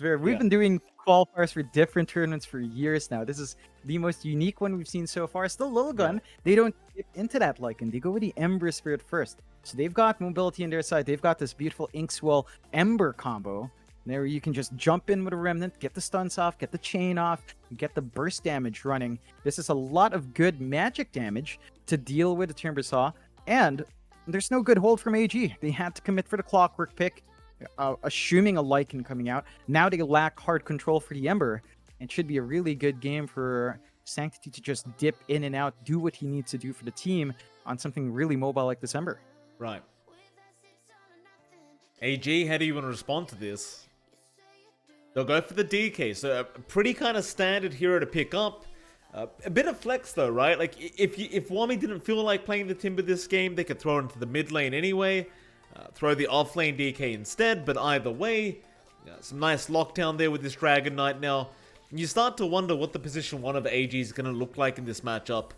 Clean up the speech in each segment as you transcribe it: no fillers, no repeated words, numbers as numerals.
We've been doing qualifiers for different tournaments for years now. This is the most unique one we've seen so far. Still Lilgun, they don't dip into that Lycan. They go with the Ember Spirit first. So they've got mobility on their side. They've got this beautiful Inkswell Ember combo. There you can just jump in with a Remnant, get the stuns off, get the chain off, get the burst damage running. This is a lot of good magic damage to deal with the Timbersaw. And there's no good hold from AG. They had to commit for the Clockwork pick, assuming a Lycan coming out. Now they lack hard control for the Ember. It should be a really good game for Sanctity to just dip in and out, do what he needs to do for the team on something really mobile like this Ember. Right. AG, how do you want to respond to this? They'll go for the DK, so a pretty kind of standard hero to pick up. A bit of flex though, right? Like if Wami didn't feel like playing the Timber this game, they could throw it into the mid lane anyway. Throw the off lane DK instead, but either way, some nice lockdown there with this Dragon Knight now. You start to wonder what the position 1 of AG is going to look like in this matchup.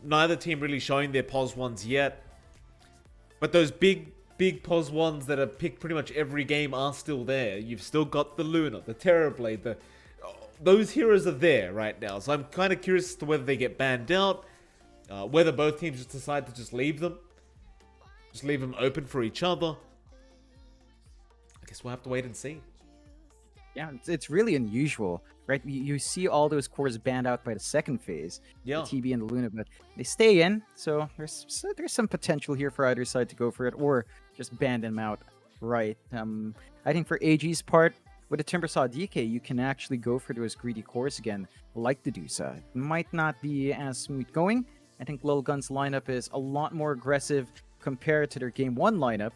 Neither team really showing their POS 1s yet. But those big POS 1s that are picked pretty much every game are still there. You've still got the Luna, the Terrorblade, those heroes are there right now. So I'm kind of curious as to whether they get banned out, whether both teams just decide to just leave them. Just leave them open for each other. I guess we'll have to wait and see. Yeah, it's really unusual, right? You see all those cores banned out by the second phase, the TB and the Luna, but they stay in, so there's some potential here for either side to go for it, or just ban them out, right? I think for AG's part, with the Timbersaw DK, you can actually go for those greedy cores again, like the Dusa. It might not be as smooth going. I think Lilgun's lineup is a lot more aggressive compared to their Game 1 lineup,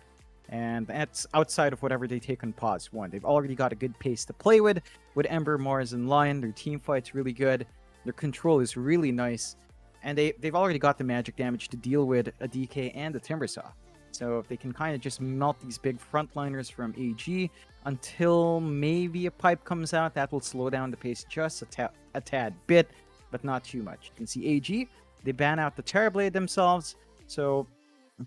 and that's outside of whatever they take on POS 1. They've already got a good pace to play with Ember, Mars, and Lion. Their team fight's really good. Their control is really nice. And they've already got the magic damage to deal with a DK and a Timbersaw. So if they can kind of just melt these big frontliners from AG until maybe a pipe comes out, that will slow down the pace just a tad bit, but not too much. You can see AG, they ban out the Terrorblade themselves, so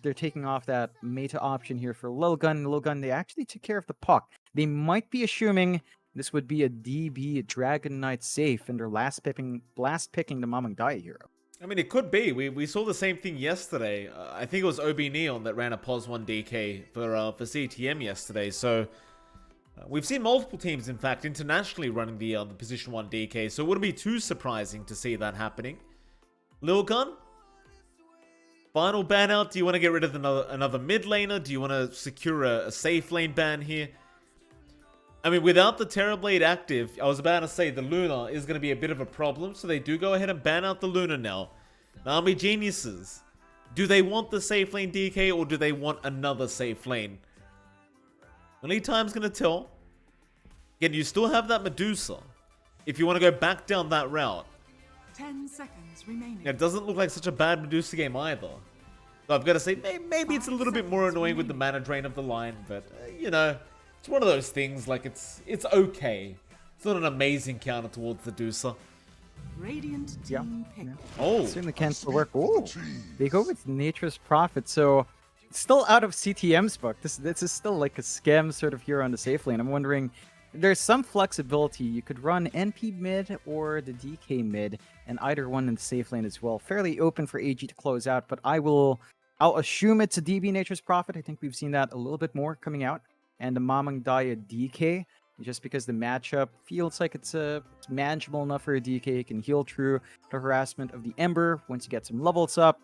they're taking off that meta option here for Lilgun. Lilgun, they actually took care of the puck. They might be assuming this would be a DB Dragon Knight safe, and they're last picking the Mamang Dai hero. I mean, it could be. We saw the same thing yesterday. I think it was OB Neon that ran a POS 1 DK for CTM yesterday. So we've seen multiple teams, in fact, internationally running the position 1 DK. So it wouldn't be too surprising to see that happening. Lilgun, final ban out. Do you want to get rid of another mid laner? Do you want to secure a safe lane ban here? I mean, without the Terrorblade active, I was about to say the Luna is going to be a bit of a problem, so they do go ahead and ban out the Luna now. Army Geniuses, do they want the safe lane DK or do they want another safe lane? Only time's going to tell. Again, you still have that Medusa if you want to go back down that route. 10 seconds remaining. It doesn't look like such a bad Medusa game either. So I've got to say, maybe it's a little bit more annoying with the mana drain of the line, but, you know, it's one of those things, like, it's okay. It's not an amazing counter towards the Dusa. Radiant team pick. Oh. Certainly can still work. Oh, they go with Nature's Prophet, so still out of CTM's book. This is still like a scam sort of hero on the safe lane. I'm wondering, there's some flexibility. You could run NP mid or the DK mid, and either one in the safe lane as well. Fairly open for AG to close out, but I'll assume it's a DB Nature's Prophet. I think we've seen that a little bit more coming out. And the Mamang Daya DK, just because the matchup feels like it's manageable enough for a DK. It can heal through the harassment of the Ember once you get some levels up.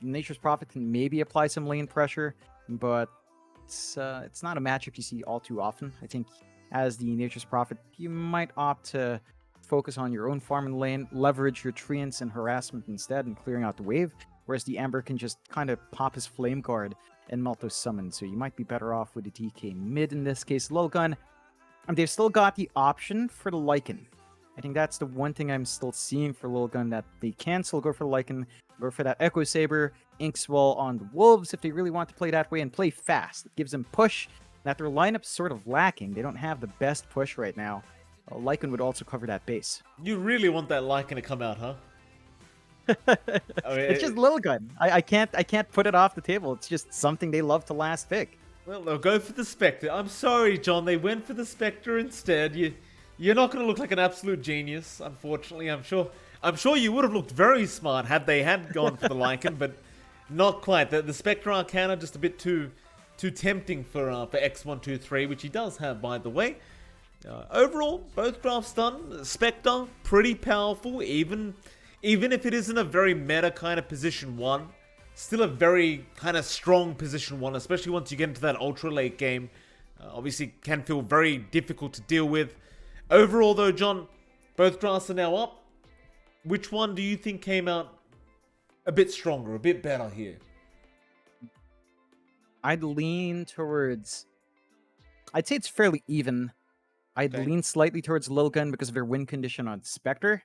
Nature's Prophet can maybe apply some lane pressure, but it's not a matchup you see all too often. I think as the Nature's Prophet, you might opt to focus on your own farm in the lane, leverage your treants and harassment instead, and clearing out the wave, whereas the Ember can just kind of pop his Flame Guard and melt those summons, so you might be better off with the DK mid in this case. Lilgun, they've still got the option for the Lycan. I think that's the one thing I'm still seeing for Lilgun, that they can still go for the Lycan, go for that Echo Saber, Inkswell on the Wolves if they really want to play that way, and play fast. It gives them push that their lineup's sort of lacking. They don't have the best push right now. Lycan would also cover that base. You really want that Lycan to come out, huh? I mean, it's just Lilgun. I can't put it off the table. It's just something they love to last pick. Well, they'll go for the Spectre. I'm sorry, John. They went for the Spectre instead. You're not going to look like an absolute genius, unfortunately. I'm sure you would have looked very smart had they had gone for the Lycan, but not quite. The Spectre Arcana just a bit too tempting for X123, which he does have, by the way. Overall, both drafts done. Spectre, pretty powerful, even if it isn't a very meta kind of position 1. Still a very kind of strong position 1, especially once you get into that ultra late game. Obviously, can feel very difficult to deal with. Overall, though, John, both drafts are now up. Which one do you think came out a bit stronger, a bit better here? I'd lean towards... I'd say it's fairly even. I'd lean slightly towards Lilgun because of their win condition on Spectre.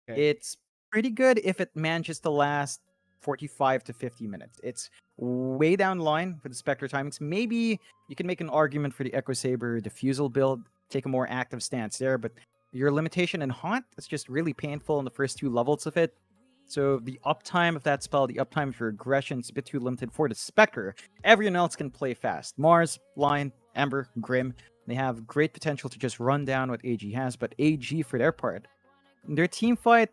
Okay. It's pretty good if it manages to last 45 to 50 minutes. It's way down the line for the Spectre timings. Maybe you can make an argument for the Echo Saber Diffusal build, take a more active stance there, but your limitation in Haunt is just really painful in the first 2 levels of it. So the uptime of that spell, the uptime for aggression is a bit too limited for the Spectre. Everyone else can play fast. Mars, Lion, Ember, Grim, they have great potential to just run down what AG has, but AG, for their part, their team fight,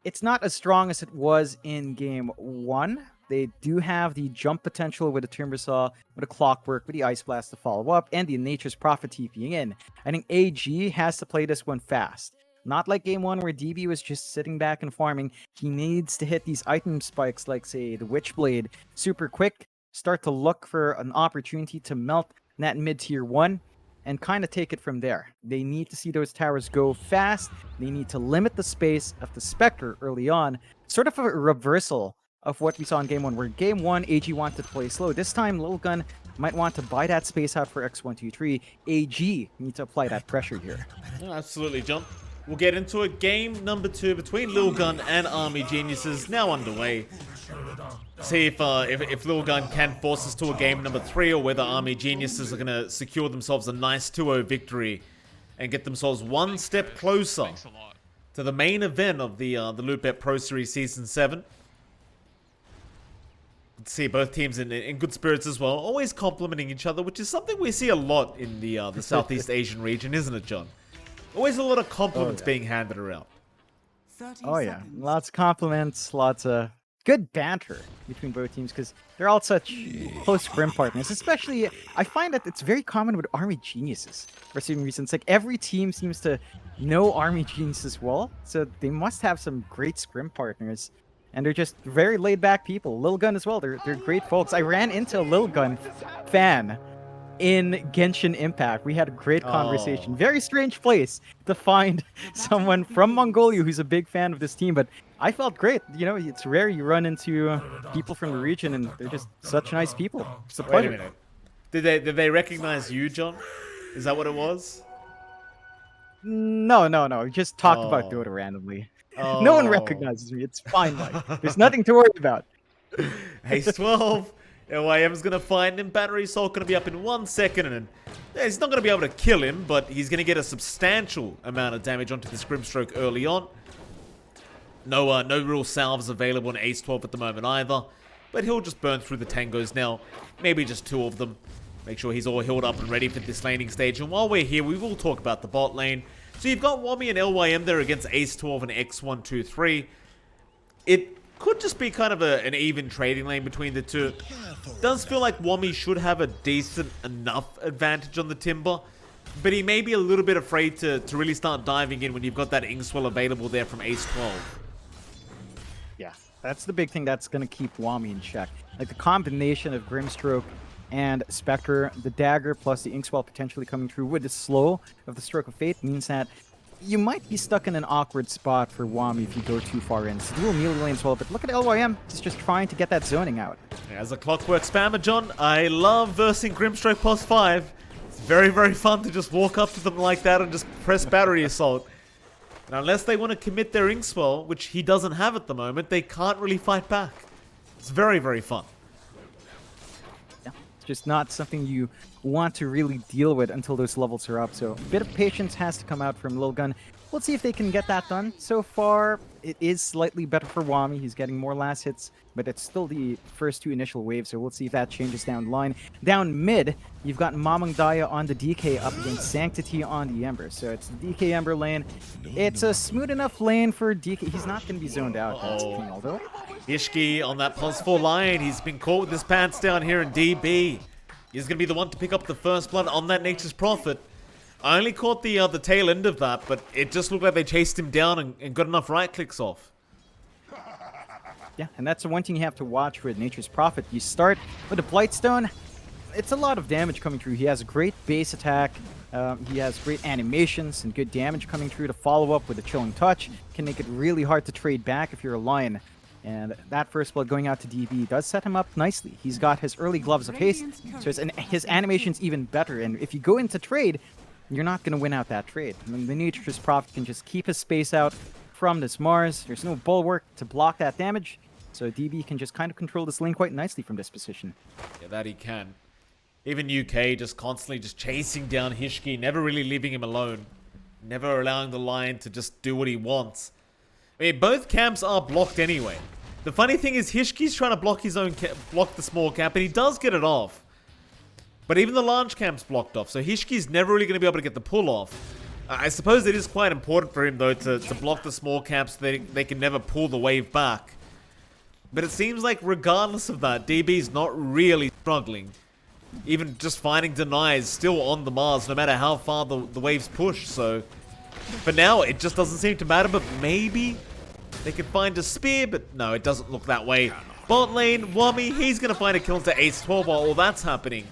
it's not as strong as it was in Game 1. They do have the jump potential with the Timbersaw, with the Clockwork, with the Ice Blast to follow up, and the Nature's Prophet TPing in. I think AG has to play this one fast. Not like Game 1 where DB was just sitting back and farming. He needs to hit these item spikes like, say, the Witchblade super quick, start to look for an opportunity to melt that mid-tier 1, and kind of take it from there. They need to see those towers go fast. They need to limit the space of the Spectre early on. Sort of a reversal of what we saw in Game 1, where Game 1, AG wanted to play slow. This time, Lilgun might want to buy that space out for X123. AG needs to apply that pressure here. Yeah, absolutely, John. We'll get into it. Game number 2 between Lilgun and Army Geniuses now underway. See if Lilgun can force us to a game number 3, or whether Army Geniuses are going to secure themselves a nice 2-0 victory and get themselves one step closer to the main event of the Lootbet Pro Series Season 7. See both teams in good spirits as well, always complimenting each other, which is something we see a lot in the Southeast Asian region, isn't it, John? Always a lot of compliments being handed around. 30 Oh yeah, seconds. lots of compliments, lots of good banter between both teams because they're all such close scrim partners. Especially, I find that it's very common with Army Geniuses for certain reasons. Like every team seems to know Army Geniuses well, so they must have some great scrim partners. And they're just very laid-back people. Lilgun as well. They're great folks. I ran into a Lilgun fan in Genshin Impact. We had a great conversation. Very strange place to find someone from Mongolia who's a big fan of this team, but I felt great. You know, it's rare you run into people from the region, and they're just such nice people. It's a pleasure. Wait a minute. Did they recognize you, John? Is that what it was? No. We just talked about Dota randomly. No one recognizes me. It's fine, Mike. There's nothing to worry about. Ace 12. LYM's going to find him. Battery Assault going to be up in 1 second. And he's not going to be able to kill him, but he's going to get a substantial amount of damage onto this Grimstroke early on. No real salves available in Ace 12 at the moment either. But he'll just burn through the tangos now. Maybe just 2 of them. Make sure he's all healed up and ready for this laning stage. And while we're here, we will talk about the bot lane. So you've got Wommy and LYM there against Ace 12 and X123. It could just be kind of an even trading lane between the two. Does feel like Wommy should have a decent enough advantage on the Timber, but he may be a little bit afraid to really start diving in when you've got that Inkswell available there from Ace 12. Yeah, that's the big thing that's going to keep Wommy in check. Like the combination of Grimstroke and Spectre, the dagger plus the Inkswell potentially coming through with the slow of the Stroke of Fate means that you might be stuck in an awkward spot for Wommy if you go too far in. It's dual melee lane as well, but look at LYM. He's just trying to get that zoning out. As a Clockwork spammer, John, I love versing Grimstroke pos 5. It's very, very fun to just walk up to them like that and just press Battery Assault. And unless they want to commit their Inkswell, which he doesn't have at the moment, they can't really fight back. It's very, very fun. It's just not something you want to really deal with until those levels are up. So a bit of patience has to come out from Lilgun. We'll see if they can get that done. So far, it is slightly better for Wami. He's getting more last hits, but it's still the first two initial waves, so we'll see if that changes down the line. Down mid, you've got Mamang Daya on the DK up against Sanctity on the Ember. So it's the DK Ember lane. It's a smooth enough lane for DK. He's not going to be zoned out. That's the thing, although. Ishki on that +4 line. He's been caught with his pants down here in DB. He's going to be the one to pick up the first blood on that Nature's Prophet. I only caught the tail end of that, but it just looked like they chased him down and got enough right clicks off. Yeah, and that's the one thing you have to watch with Nature's Prophet. You start with a Blightstone. It's a lot of damage coming through. He has a great base attack. He has great animations and good damage coming through to follow up with a Chilling Touch. Can make it really hard to trade back if you're a Lion. And that first blood going out to DB does set him up nicely. He's got his early Gloves of Haste, so his animation's even better. And if you go into trade, you're not going to win out that trade. I mean, the Nature's Prophet can just keep his space out from this Mars. There's no bulwark to block that damage, so DB can just kind of control this lane quite nicely from this position. Yeah, that he can. Even UK just constantly just chasing down Hishki, never really leaving him alone. Never allowing the Lion to just do what he wants. I mean, both camps are blocked anyway. The funny thing is Hishki's trying to block his own block the small camp, and he does get it off. But even the large camp's blocked off, so Hishki's never really going to be able to get the pull off. I suppose it is quite important for him, though, to block the small camps so they can never pull the wave back. But it seems like regardless of that, DB's not really struggling. Even just finding denies still on the Mars, no matter how far the waves push, so... For now, it just doesn't seem to matter, but maybe they can find a spear, but no, it doesn't look that way. Bot lane, Wami, he's going to find a kill into Ace 12 while all that's happening.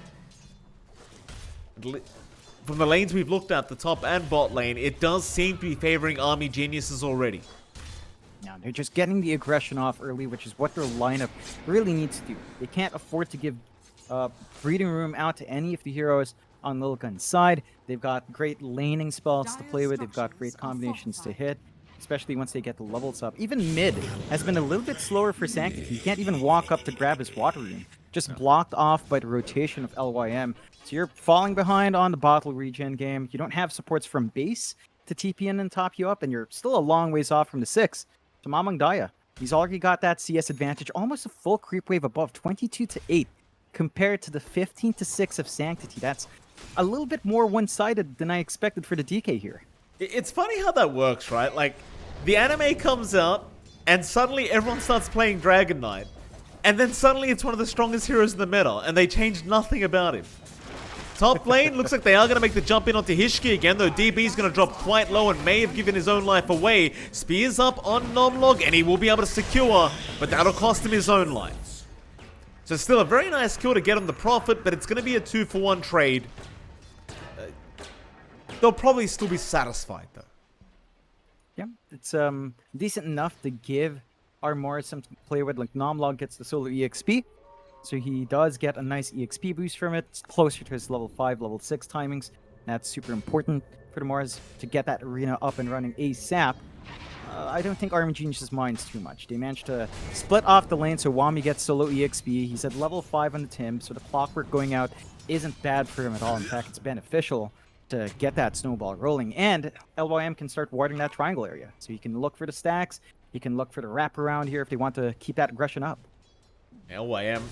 From the lanes we've looked at, the top and bot lane, it does seem to be favoring Army Geniuses already. Now, they're just getting the aggression off early, which is what their lineup really needs to do. They can't afford to give breathing room out to any of the heroes on Lilgun's side. They've got great laning spells to play with. They've got great combinations to hit, especially once they get the levels up. Even mid has been a little bit slower for Sanctity. He can't even walk up to grab his water rune. Just blocked off by the rotation of LYM. So you're falling behind on the bottle regen game. You don't have supports from base to TP in and top you up, and you're still a long ways off from the 6. So Mamang Daya, he's already got that CS advantage, almost a full creep wave above, 22-8, compared to the 15-6 of Sanctity. That's a little bit more one-sided than I expected for the DK here. It's funny how that works, right? Like, the anime comes out, and suddenly everyone starts playing Dragon Knight. And then suddenly it's one of the strongest heroes in the meta, and they changed nothing about him. Top lane, looks like they are going to make the jump in onto Hishki again, though DB's going to drop quite low and may have given his own life away. Spears up on Nomlog, and he will be able to secure, but that'll cost him his own life. So still a very nice kill to get on the Prophet, but it's going to be a 2-for-1 trade. They'll probably still be satisfied, though. Yeah, it's decent enough to give Armor something to play with. Like, Nomlog gets the solo EXP, so he does get a nice EXP boost from it. It's closer to his level 5, level 6 timings. That's super important for the Mars to get that arena up and running ASAP. I don't think Army Genius minds too much. They managed to split off the lane, so Wami gets solo EXP. He's at level 5 on the Tim, so the clockwork going out isn't bad for him at all. In fact, it's beneficial to get that snowball rolling. And LYM can start warding that triangle area, so you can look for the stacks. You can look for the wraparound here if they want to keep that aggression up. LYM.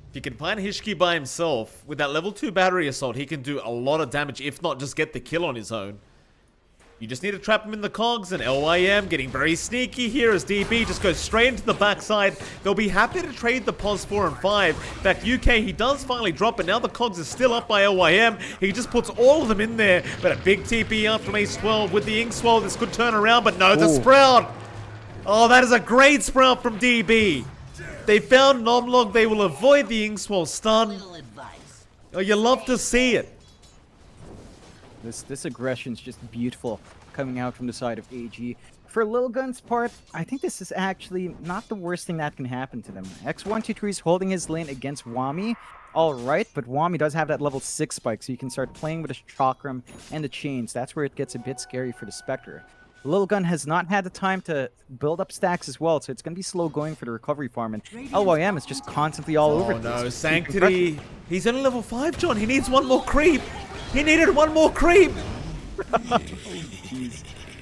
If you can find Hishki by himself, with that level 2 battery assault, he can do a lot of damage, if not just get the kill on his own. You just need to trap him in the cogs, and LYM getting very sneaky here as DB just goes straight into the backside. They'll be happy to trade the POS 4 and 5. In fact, UK, he does finally drop, but now the cogs is still up by LYM. He just puts all of them in there, but a big TP up from Ace 12 with the Ink Swell. This could turn around, but no, the Sprout. Oh, that is a great Sprout from DB. They found Nomlog. They will avoid the Inkswell stun. Oh, you love to see it. This aggression is just beautiful coming out from the side of AG. For Lilgun's part, I think this is actually not the worst thing that can happen to them. X123 is holding his lane against Wami. Alright, but Wami does have that level 6 spike, so you can start playing with his Chakram and the chains. That's where it gets a bit scary for the Spectre. Lilgun has not had the time to build up stacks as well, so it's going to be slow going for the recovery farm, and LYM is just constantly all over. Oh no, Sanctity. He's only level 5, John. He needs one more creep. He needed one more creep.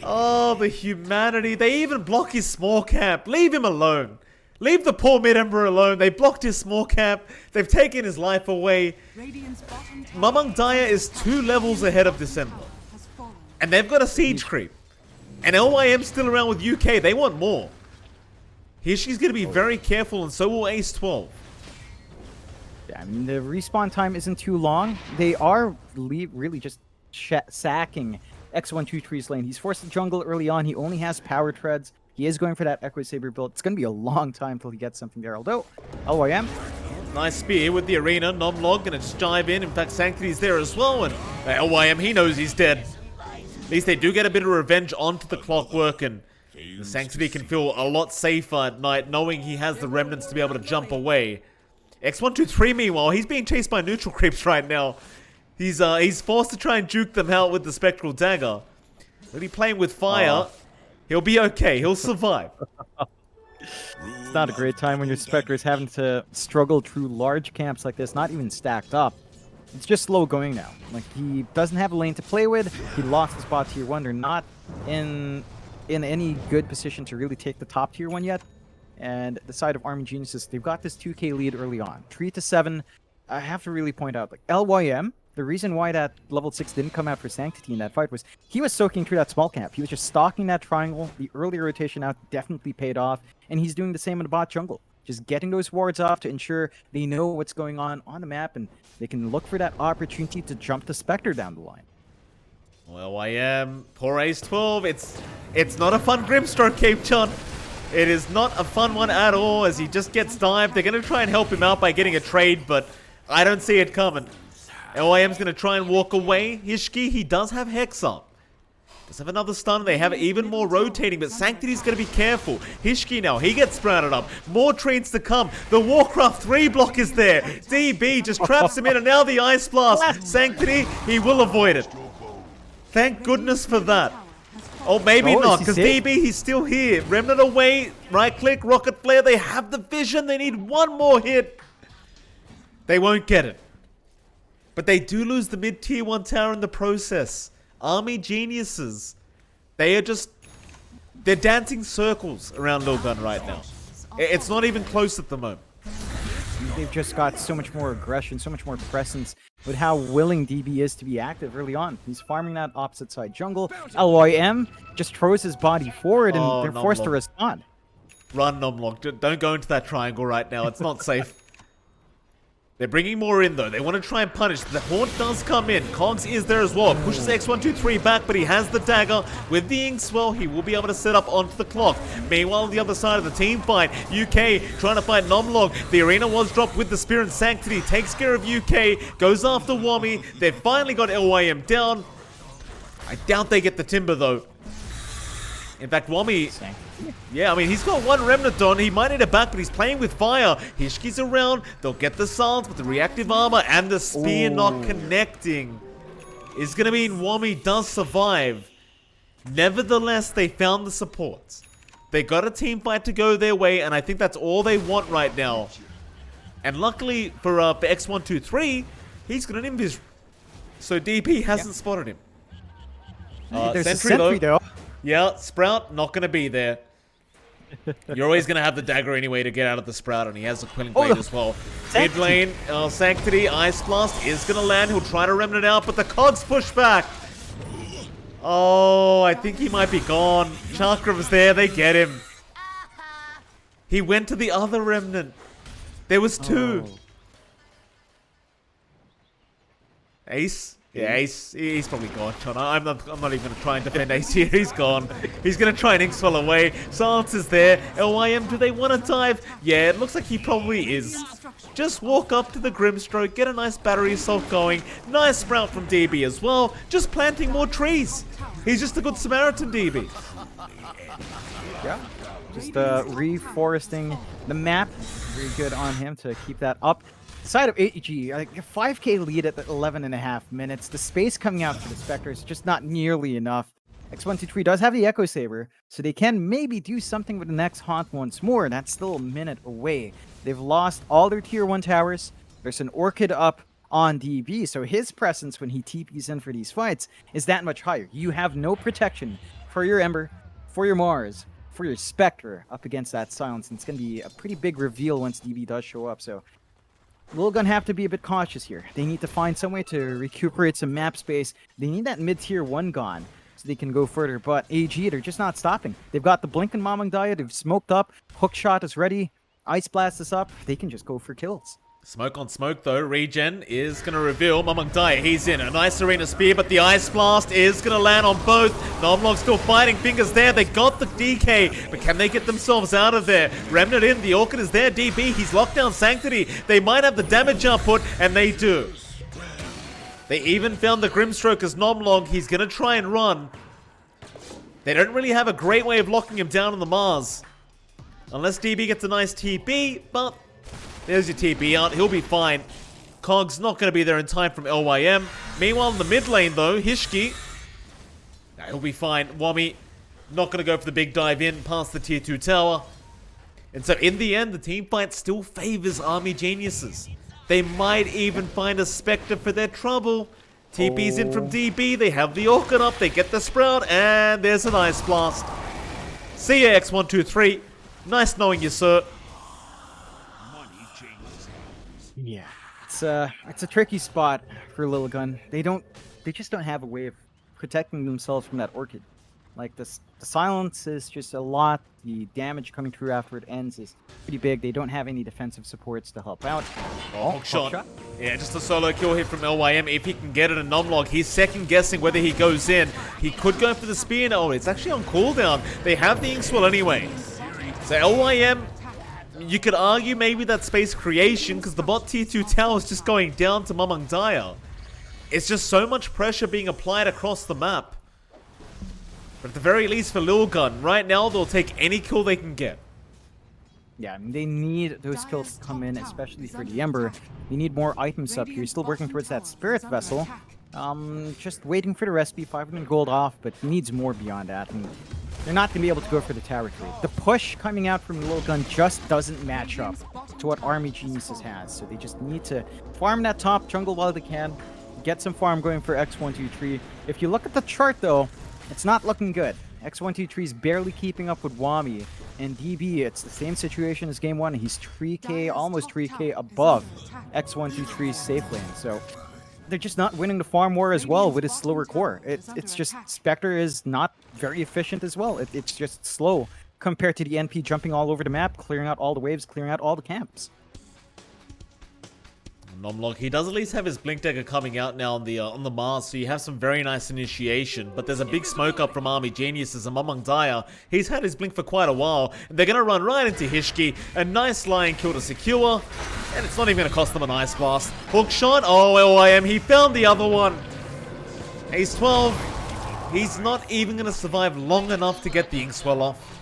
Oh, the humanity. They even block his small camp. Leave him alone. Leave the poor mid-emperor alone. They blocked his small camp. They've taken his life away. Mamang Daya is 2 levels ahead of December. And they've got a siege creep. And LYM's still around with UK. They want more. Here she's going to be very careful, and so will Ace 12. Yeah, I mean, the respawn time isn't too long. They are really just sacking X123's lane. He's forced to jungle early on. He only has power treads. He is going for that Echo Saber build. It's going to be a long time till he gets something there. Although, LYM. Nice spear with the arena. Nomlog going to just dive in. In fact, Sanctity's there as well. And LYM, he knows he's dead. At least they do get a bit of revenge onto the Clockwork, and the Sanctity can feel a lot safer at night knowing he has the remnants to be able to jump away. X123, meanwhile, he's being chased by neutral creeps right now. He's forced to try and juke them out with the Spectral Dagger. Really playing with fire. He'll be okay. He'll survive. It's not a great time when your Spectre is having to struggle through large camps like this, not even stacked up. It's just slow going now. Like, he doesn't have a lane to play with. He lost the spot tier 1. They're not in any good position to really take the top tier 1 yet. And the side of Army Geniuses, they've got this 2k lead early on. 3-7. I have to really point out, like, LYM, the reason why that level 6 didn't come out for Sanctity in that fight was he was soaking through that small camp. He was just stalking that triangle. The early rotation out definitely paid off. And he's doing the same in the bot jungle. Just getting those wards off to ensure they know what's going on the map, and they can look for that opportunity to jump the Spectre down the line. Well, poor Ace 12. It's not a fun Grimstroke, Cape John. It is not a fun one at all as he just gets dived. They're going to try and help him out by getting a trade, but I don't see it coming. LYM's going to try and walk away. Hishki, he does have Hex up. Does have another stun. They have even more rotating, but Sanctity's going to be careful. Hishki now, he gets sprouted up. More trades to come. The Warcraft 3 block is there. DB just traps him in, and now the Ice Blast. Sanctity, he will avoid it. Thank goodness for that. Oh, maybe not, because DB, he's still here. Remnant away, right click, rocket flare. They have the vision. They need one more hit. They won't get it. But they do lose the mid-tier 1 tower in the process. Army Geniuses. They're dancing circles around Lilgun right now. It's not even close at the moment. They've just got so much more aggression, so much more presence with how willing DB is to be active early on. He's farming that opposite side jungle. LYM just throws his body forward, and they're forced to respond. Run, Nomlog. Don't go into that triangle right now. It's not safe. They're bringing more in, though. They want to try and punish. The Haunt does come in. Cogs is there as well. Pushes X123 back, but he has the dagger. With the Inkswell, he will be able to set up onto the clock. Meanwhile, on the other side of the team fight, UK trying to fight Nomlog. The arena was dropped with the Spear and Sanctity. Takes care of UK. Goes after Wami. They've finally got LYM down. I doubt they get the Timber, though. In fact, Wami... Yeah, I mean, he's got one Remnant on. He might need it back, but he's playing with fire. Hishki's around. They'll get the silence, but the reactive armor and the spear not connecting is going to mean Wami does survive. Nevertheless, they found the supports. They got a team fight to go their way, and I think that's all they want right now. And luckily for X123, he's got an invis. So DP hasn't spotted him. There's a sentry though. Yeah, Sprout, not going to be there. You're always going to have the dagger anyway to get out of the Sprout, and he has the Quelling Blade as well. Mid lane, Sanctity, Ice Blast is going to land. He'll try to Remnant out, but the Cogs push back. Oh, I think he might be gone. Chakram's there, they get him. He went to the other Remnant. There was two. Ace? Yeah, Ace, he's probably gone, John. I'm not even going to try and defend Ace here. He's gone. He's going to try and Inkswell away. Silence is there. LYM, do they want to dive? Yeah, it looks like he probably is. Just walk up to the Grimstroke, get a nice battery assault going. Nice Sprout from DB as well. Just planting more trees. He's just a good Samaritan, DB. Yeah, just reforesting the map. Very good on him to keep that up. Side of AEG, like a 5k lead at the 11.5 minutes. The space coming out for the Spectre is just not nearly enough X123 does have the Echo Saber, so they can maybe do something with the next Haunt once more. That's still a minute away. They've lost all their tier 1 towers. There's an Orchid up on DB, so his presence when he TPs in for these fights is that much higher. You have no protection for your Ember, for your Mars, for your Spectre up against that Silence, and it's going to be a pretty big reveal once DB does show up, so Lilgun have to be a bit cautious here. They need to find some way to recuperate some map space. They need that mid-tier 1 gone so they can go further, but AG, they're just not stopping. They've got the Blink and Mamang Daya, they've smoked up, Hookshot is ready, Ice Blast is up, they can just go for kills. Smoke on smoke though, regen is going to reveal Mamang Daya. He's in a nice arena spear, but the Ice Blast is going to land on both. Nomlog still fighting, fingers there, they got the DK, but can they get themselves out of there? Remnant in, the Orchid is there, DB, he's locked down Sanctity. They might have the damage output, and they do. They even found the Grimstroke as Nomlog, he's going to try and run. They don't really have a great way of locking him down on the Mars. Unless DB gets a nice TP, but there's your TP out. He'll be fine. Cog's not going to be there in time from LYM. Meanwhile, in the mid lane, though, Hishki, he'll be fine. Wami not going to go for the big dive in past the tier 2 tower. And so, in the end, the team fight still favors Army Geniuses. They might even find a Spectre for their trouble. TP's in from DB. They have the Orchid up. They get the Sprout. And there's an Ice Blast. See ya, X123. Nice knowing you, sir. Yeah, it's a tricky spot for Lilgun. They just don't have a way of protecting themselves from that Orchid. Like the silence is just a lot. The damage coming through after it ends is pretty big. They don't have any defensive supports to help out. Oh, shot. Yeah, just a solo kill here from LYM. If he can get it, a Nomlog, he's second guessing whether he goes in. He could go for the spear. Oh, it's actually on cooldown. They have the Inkswell anyway. So LYM, you could argue maybe that space creation because the bot tier 2 tower is just going down to Mamang Daya. It's just so much pressure being applied across the map. But at the very least for Lilgun, right now they'll take any kill they can get. Yeah, I mean, they need those kills to come in, especially for the Ember. You need more items up here. You're still working towards that Spirit Vessel. Just waiting for the recipe, 500 gold off, but he needs more beyond that. And they're not going to be able to go for the tower trade. The push coming out from Lilgun just doesn't match up to what Army Geniuses has. So they just need to farm that top jungle while they can, get some farm going for X123. If you look at the chart, though, it's not looking good. X123 is barely keeping up with Wami. And DB, it's the same situation as Game 1. He's 3k, almost 3k above X123's safe lane. So they're just not winning the farm war as well with his slower core. It's just Spectre is not very efficient as well. It's just slow compared to the NP jumping all over the map, clearing out all the waves, clearing out all the camps. Nomlog, he does at least have his Blink Dagger coming out now on the Mars, so you have some very nice initiation. But there's a big smoke up from Army Geniuses, and Mamang Daya, he's had his Blink for quite a while. And they're going to run right into Hishki. A nice Lion kill to secure. And it's not even going to cost them an Ice Blast. Hookshot, oh, LYM, he found the other one. He's 12. He's not even going to survive long enough to get the Inkswell off.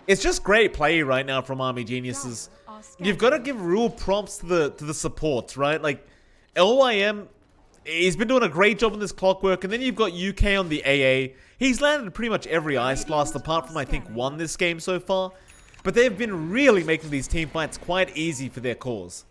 It's just great play right now from Army Geniuses. You've got to give real props to the supports, right? Like, LYM, he's been doing a great job in this clockwork, and then you've got UK on the AA. He's landed pretty much every Ice Blast, apart from, I think, one this game so far. But they've been really making these team fights quite easy for their cause.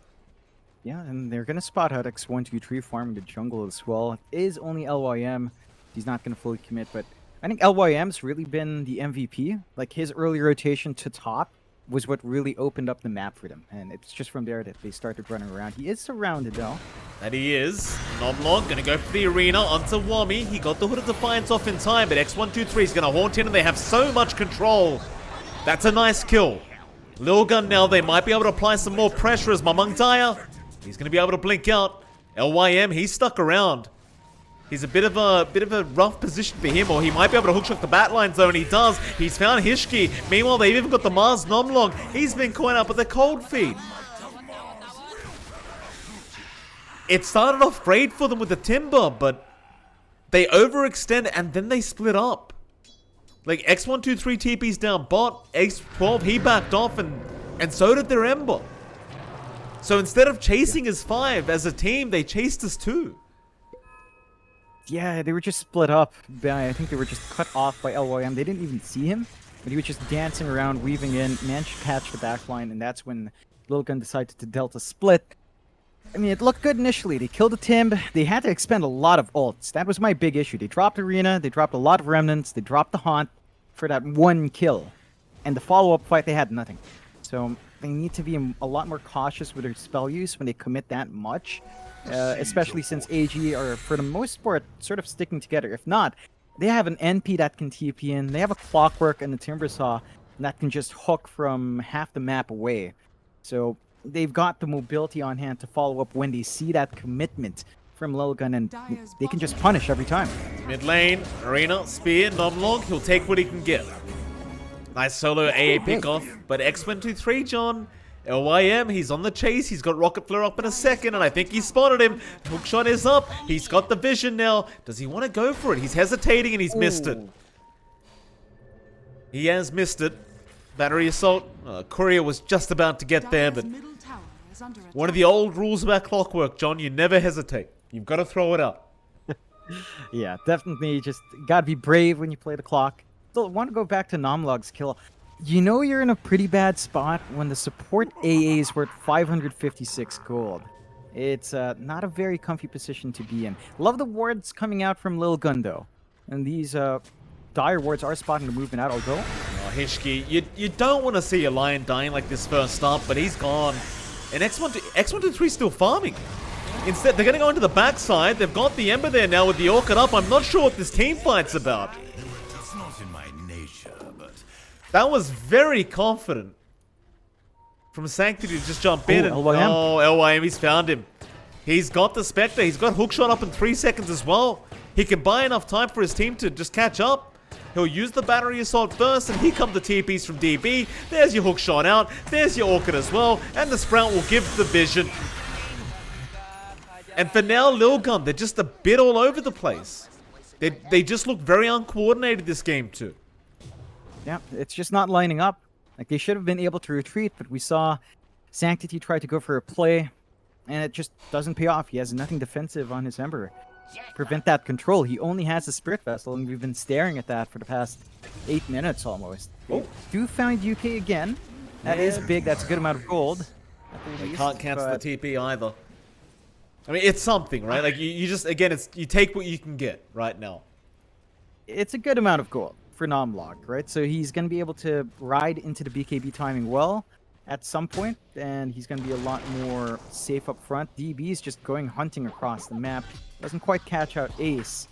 Yeah, and they're going to spot out X123 farming the jungle as well. It is only LYM. He's not going to fully commit, but I think LYM's really been the MVP. Like, his early rotation to top was what really opened up the map for them. And it's just from there that they started running around. He is surrounded, though. That he is. Nomlog gonna go for the arena onto Wami. He got the Hood of Defiance off in time, but X123 is gonna haunt in, and they have so much control. That's a nice kill. Lilgun now, they might be able to apply some more pressure as Mamang Daya. He's gonna be able to blink out. LYM, he's stuck around. He's a bit of a rough position for him, or he might be able to hookshot the backline zone. He does. He's found Hishki. Meanwhile, they've even got the Mars Nomlog. He's been caught up with the cold feet. It started off great for them with the Timber, but they overextend and then they split up. Like, X123 TP's down bot, X12, he backed off, and so did their Ember. So instead of chasing as 5 as a team, they chased as 2. Yeah, they were just split up. I think they were just cut off by LYM. They didn't even see him, but he was just dancing around, weaving in, managed to catch the backline, and that's when Lilgun decided to Delta split. I mean, it looked good initially. They killed the Timb. They had to expend a lot of ults. That was my big issue. They dropped Arena, they dropped a lot of Remnants, they dropped the Haunt for that one kill. And the follow-up fight, they had nothing. So they need to be a lot more cautious with their spell use when they commit that much. Especially since AG are, for the most part, sort of sticking together. If not, they have an NP that can TP in, they have a Clockwork and a Timbersaw that can just hook from half the map away. So they've got the mobility on hand to follow up when they see that commitment from Lilgun, and they can just punish every time. Mid lane, Arena, Spear, Nomlog, he'll take what he can get. Nice solo AA pick off, but X123, John. LYM, he's on the chase, he's got Rocket Flare up in a second, and I think he spotted him. Hookshot is up, he's got the vision now. Does he want to go for it? He's hesitating and he's missed it. He has missed it. Battery assault. Courier was just about to get there, but one of the old rules about Clockwork, John, you never hesitate. You've got to throw it out. Yeah, definitely just gotta be brave when you play the clock. Still, want to go back to Nomlog's kill. You know you're in a pretty bad spot when the support AAs were at 556 gold. It's not a very comfy position to be in. Love the wards coming out from Lilgun though. And these dire wards are spotting the movement out, although... Oh, Hishki, you don't want to see a Lion dying like this first up, but he's gone. And X123 still farming. Instead, they're going to go into the backside. They've got the Ember there now with the Orchid up. I'm not sure what this team fight's about. It's not in my nature, but... That was very confident from Sanctity to just jump in. And, LYM. oh, LYM, he's found him. He's got the Spectre. He's got Hookshot up in 3 seconds as well. He can buy enough time for his team to just catch up. He'll use the battery assault first, and here come the TPs from DB. There's your Hookshot out. There's your Orchid as well. And the Sprout will give the vision. And for now, Lilgun, they're just a bit all over the place. They just look very uncoordinated this game too. Yeah, it's just not lining up. Like, they should have been able to retreat, but we saw Sanctity try to go for a play, and it just doesn't pay off. He has nothing defensive on his Ember. Prevent that control. He only has a Spirit Vessel, and we've been staring at that for the past 8 minutes almost. Oh. Do find UK again. That is big. That's a good amount of gold. They can't cancel the TP either. I mean, it's something, right? Like, you just, again, you take what you can get right now. It's a good amount of gold for Nomlog, right? So he's going to be able to ride into the BKB timing well at some point, and he's going to be a lot more safe up front. DB is just going hunting across the map. Doesn't quite catch out Ace.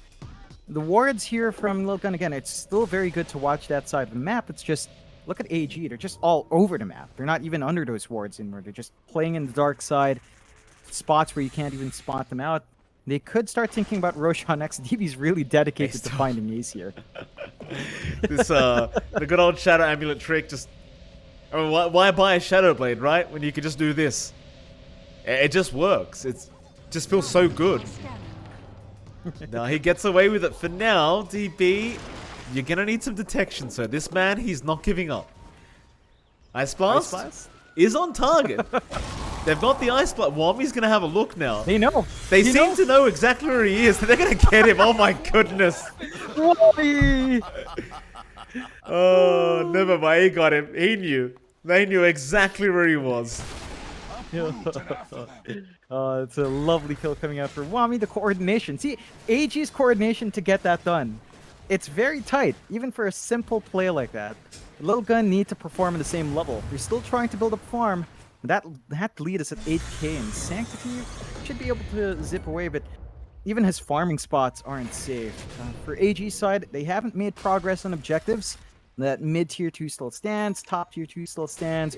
The wards here from Lilgun, again, it's still very good to watch that side of the map. It's just, look at AG. They're just all over the map. They're not even under those wards anymore. They're just playing in the dark side, spots where you can't even spot them out. They could start thinking about Roshan next. DB's really dedicated to finding Ace here. This, the good old Shadow Amulet trick, just... I mean, why buy a Shadow Blade, right? When you could just do this. It just works. It just feels so good. Now, he gets away with it for now. DB, you're gonna need some detection, so this man, he's not giving up. Ice Blast is on target. They've got the Ice Blast. Wami's gonna have a look now. They know. They seem to know exactly where he is. They're gonna get him. Oh my goodness. Wami! Oh, never mind. He got him. He knew. They knew exactly where he was. It's a lovely kill coming out for Wami. The coordination. See, AG's coordination to get that done. It's very tight, even for a simple play like that. Lilgun need to perform at the same level. They're still trying to build up farm. That lead is at 8k, and Sanctity should be able to zip away, but even his farming spots aren't safe. For AG's side, they haven't made progress on objectives. That mid-tier 2 still stands, top tier 2 still stands,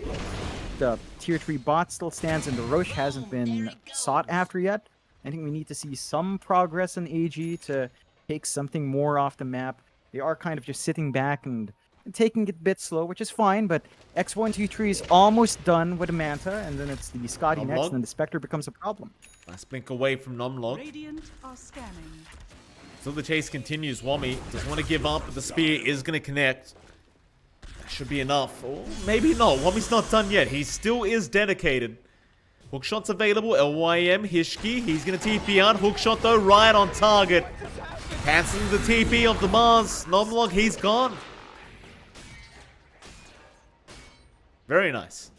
the tier 3 bot still stands, and the Roche hasn't been sought after yet. I think we need to see some progress in AG to take something more off the map. They are kind of just sitting back and taking it a bit slow, which is fine, but X123 is almost done with the Manta, and then it's the Scotty next, and then the Spectre becomes a problem. Nice blink away from Nomlog. Radiant are scanning. Still the chase continues. Wami doesn't want to give up, but the spear is going to connect. That should be enough. Or maybe not. Wami's not done yet. He still is dedicated. Hookshot's available. LYM, Hishki. He's going to TP out. Hookshot, though, right on target. Canceling the TP of the Mars. Nomlog, he's gone. Very nice.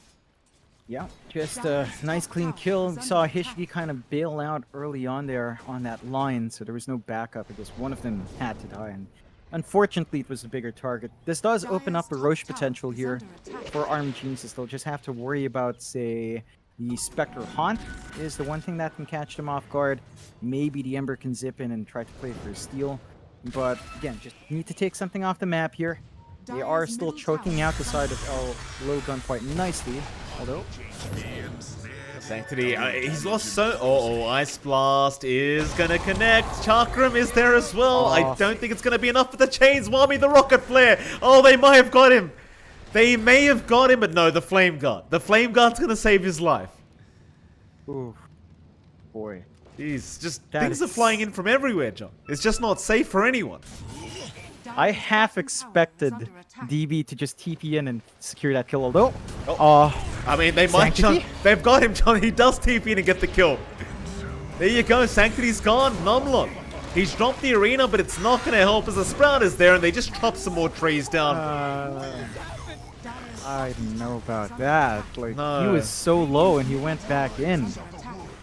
Yeah, just a nice clean kill. We saw Hishiki kind of bail out early on there on that line, so there was no backup. I guess one of them had to die, and unfortunately it was a bigger target. This does open up a Roche potential here for Army Geniuses. They'll just have to worry about, say, the Spectre Haunt is the one thing that can catch them off guard. Maybe the Ember can zip in and try to play for a steal. But again, just need to take something off the map here. They are still choking out the side of Lilgun quite nicely, although... Sanctity, he's lost so... Oh, Ice Blast is gonna connect. Chakram is there as well. I don't think it's gonna be enough for the chains. Wami, the Rocket Flare. Oh, they might have got him. They may have got him, but no, the Flame Guard. The Flame Guard's gonna save his life. Ooh, boy. Jeez, just things are flying in from everywhere, John. It's just not safe for anyone. I half expected DB to just TP in and secure that kill, although... I mean, they might, John. They've got him, John. He does TP in and get the kill. There you go. Sanctity's gone. Numlock. He's dropped the arena, but it's not going to help as the Sprout is there, and they just chop some more trees down. I don't know about that. Like, he was so low, and he went back in.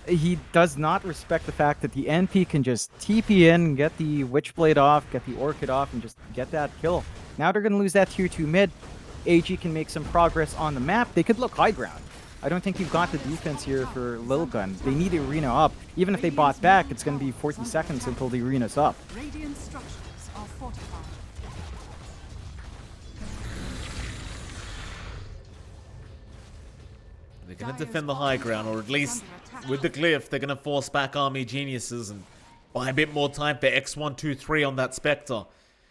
He does not respect the fact that the NP can just TP in, get the Witchblade off, get the Orchid off, and just get that kill. Now they're going to lose that tier 2 mid. AG can make some progress on the map. They could look high ground. I don't think you've got the defense here for Lilgun. They need the arena up. Even if they bought back, it's going to be 40 seconds until the arena's up. Radiant structures are fortified. They're going to defend the high ground, or at least with the glyph, they're going to force back Army Geniuses and buy a bit more time for X123 on that Spectre.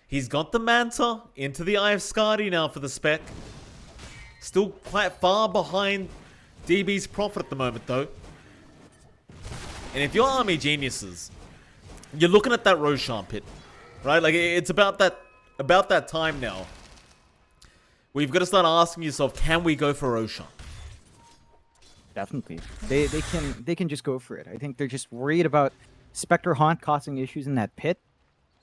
He's got the Manta into the Eye of Skadi now for the Spec. Still quite far behind DB's Prophet at the moment, though. And if you're Army Geniuses, you're looking at that Roshan pit, right? Like, it's about that time now. We've got to start asking yourself, can we go for Roshan? Definitely. They can just go for it. I think they're just worried about Spectre Haunt causing issues in that pit.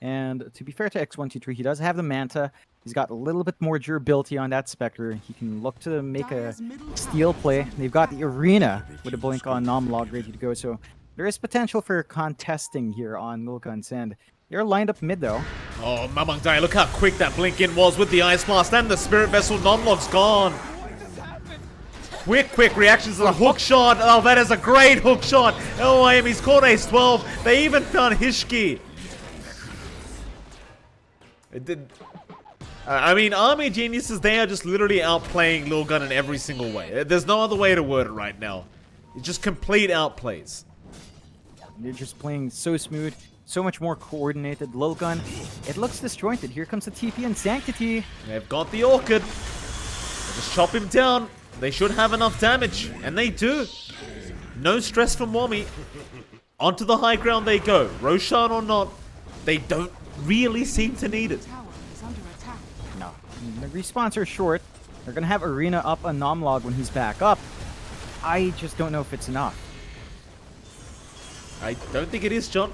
And to be fair to X123, he does have the Manta. He's got a little bit more durability on that Spectre. He can look to make a steal play. They've got the arena with a blink on Nomlog ready to go. So there is potential for contesting here on Lilgun's end. They're lined up mid though. Oh, Mamang Dai, look how quick that blink in was with the Ice Blast and the Spirit Vessel. Nomlog's gone. Quick reactions to the hook shot. Oh, that is a great hook shot. LYM, he's caught Ace 12. They even found Hishki. It did. I mean, Army Geniuses, they are just literally outplaying Lilgun in every single way. There's no other way to word it right now. It's just complete outplays. They're just playing so smooth, so much more coordinated. Lilgun, it looks disjointed. Here comes the TP and Sanctity. They've got the Orchid. They just chop him down. They should have enough damage, and they do. No stress from Wami. Onto the high ground they go. Roshan or not, they don't really seem to need it. No. The respawns are short. They're going to have arena up on Nomlog when he's back up. I just don't know if it's enough. I don't think it is, John.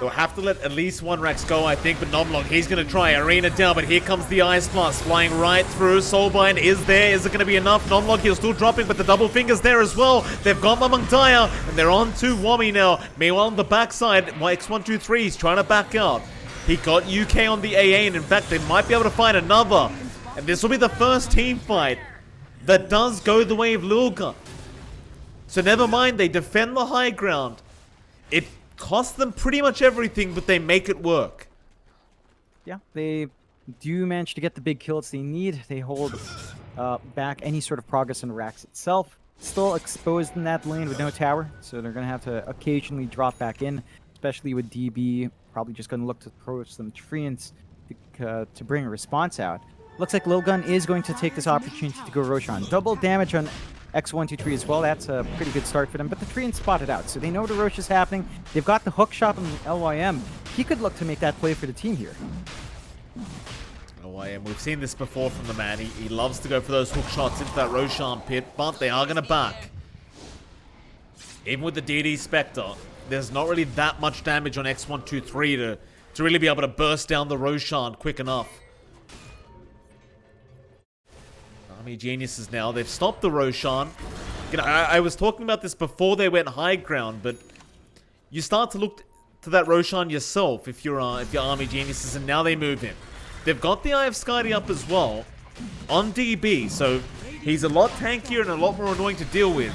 They'll have to let at least one Rex go, I think, but Nomlog, he's going to try. Arena down, but here comes the Ice Blast flying right through. Soulbind is there. Is it going to be enough? Nomlog, he's still dropping, but the double finger's there as well. They've got Mamang Daya, and they're on to Wami now. Meanwhile, on the backside, X123 is trying to back out. He got UK on the AA, and in fact, they might be able to find another. And this will be the first team fight that does go the way of Lilgun. So never mind, they defend the high ground. It costs them pretty much everything, but they make it work. Yeah, they do manage to get the big kills they need. They hold back any sort of progress in Rax itself. Still exposed in that lane with no tower, so they're going to have to occasionally drop back in, especially with DB. Probably just going to look to throw some treants to bring a response out. Looks like Lilgun is going to take this opportunity to go Roshan. Double damage on X123 as well. That's a pretty good start for them, but the treant spotted out, so they know the Roche is happening. They've got the hook shot on LYM. He could look to make that play for the team here. LYM, we've seen this before from the man. He loves to go for those hook shots into that Roshan pit, but they are going to back. Even with the DD Spectre, there's not really that much damage on X123 to really be able to burst down the Roshan quick enough. Army Geniuses now, they've stopped the Roshan. You know, I was talking about this before they went high ground, but you start to look to that Roshan yourself if you're Army Geniuses, and now they move in. They've got the Eye of Skadi up as well on DB, so he's a lot tankier and a lot more annoying to deal with.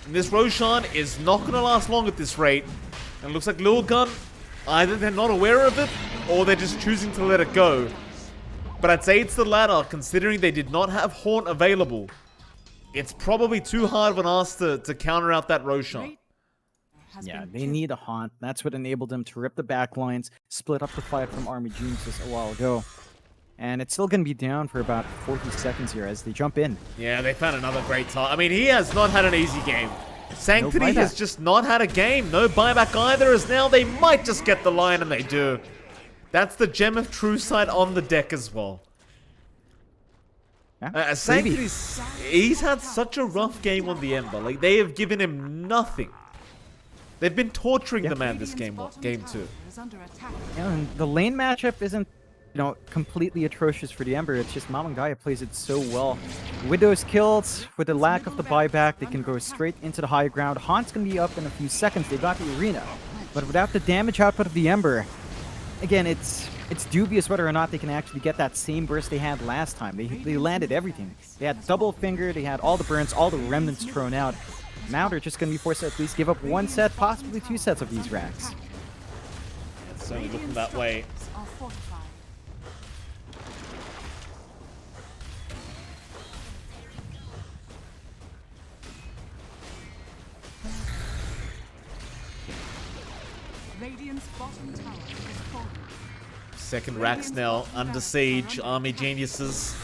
And this Roshan is not going to last long at this rate. And it looks like Lilgun, either they're not aware of it, or they're just choosing to let it go. But I'd say it's the latter, considering they did not have Haunt available. It's probably too hard of an ask to counter out that Roshan. Yeah, they need a Haunt. That's what enabled them to rip the back lines, split up the fight from Army Geniuses a while ago. And it's still going to be down for about 40 seconds here as they jump in. Yeah, they found another great target. I mean, he has not had an easy game. Sanctity has just not had a game. No buyback either, as now they might just get the line, and they do. That's the Gem of True Sight on the deck as well. Yeah, Sanctity's, he's had such a rough game on the Ember. Like, they have given him nothing. They've been torturing the man this game 2. Yeah, and the lane matchup isn't, you know, completely atrocious for the Ember. It's just Mamangaya plays it so well. Widow's killed. With the lack of the buyback, they can go straight into the high ground. Haunt's going to be up in a few seconds. They got the arena. But without the damage output of the Ember, again, it's dubious whether or not they can actually get that same burst they had last time. They landed everything. They had double finger, they had all the burns, all the remnants thrown out. Now they're just going to be forced to at least give up 1 set, possibly 2 sets of these racks. It's certainly looking that way. Radiant's bottom tower is falling. Second racks now under siege. Army Geniuses.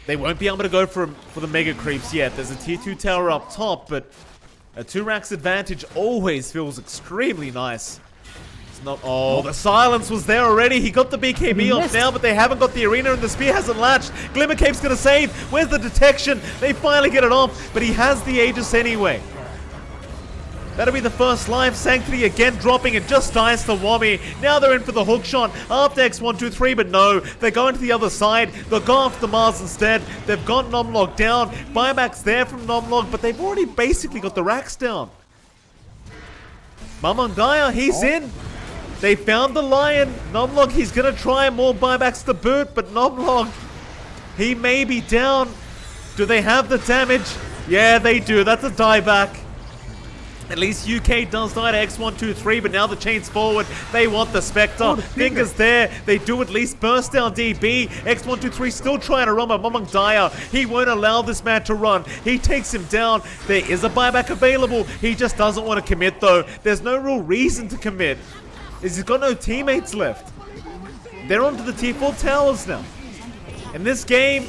They won't be able to go for the mega creeps yet. There's a tier 2 tower up top, but a 2 racks advantage always feels extremely nice. It's not. Oh, the silence was there already. He got the BKB off now, but they haven't got the arena, and the spear hasn't latched. Glimmercape's gonna save. Where's the detection? They finally get it off, but he has the Aegis anyway. That'll be the first life. Sanctity again dropping. It just dies to Wami. Now they're in for the hook shot after X123, but no. They're going to the other side. They'll go after Mars instead. They've got Nomlog down. Buyback's there from Nomlog, but they've already basically got the racks down. Mamangaya, he's in. They found the Lion. Nomlog, he's going to try more buybacks to boot, but Nomlog, he may be down. Do they have the damage? Yeah, they do. That's a dieback. At least UK does die to X123, but now the chain's forward. They want the Spectre. Oh, Fingers there. They do at least burst down DB. X123 still trying to run, but Mamangaya, he won't allow this man to run. He takes him down. There is a buyback available. He just doesn't want to commit, though. There's no real reason to commit. He's got no teammates left. They're onto the tier 4 towers now. In this game,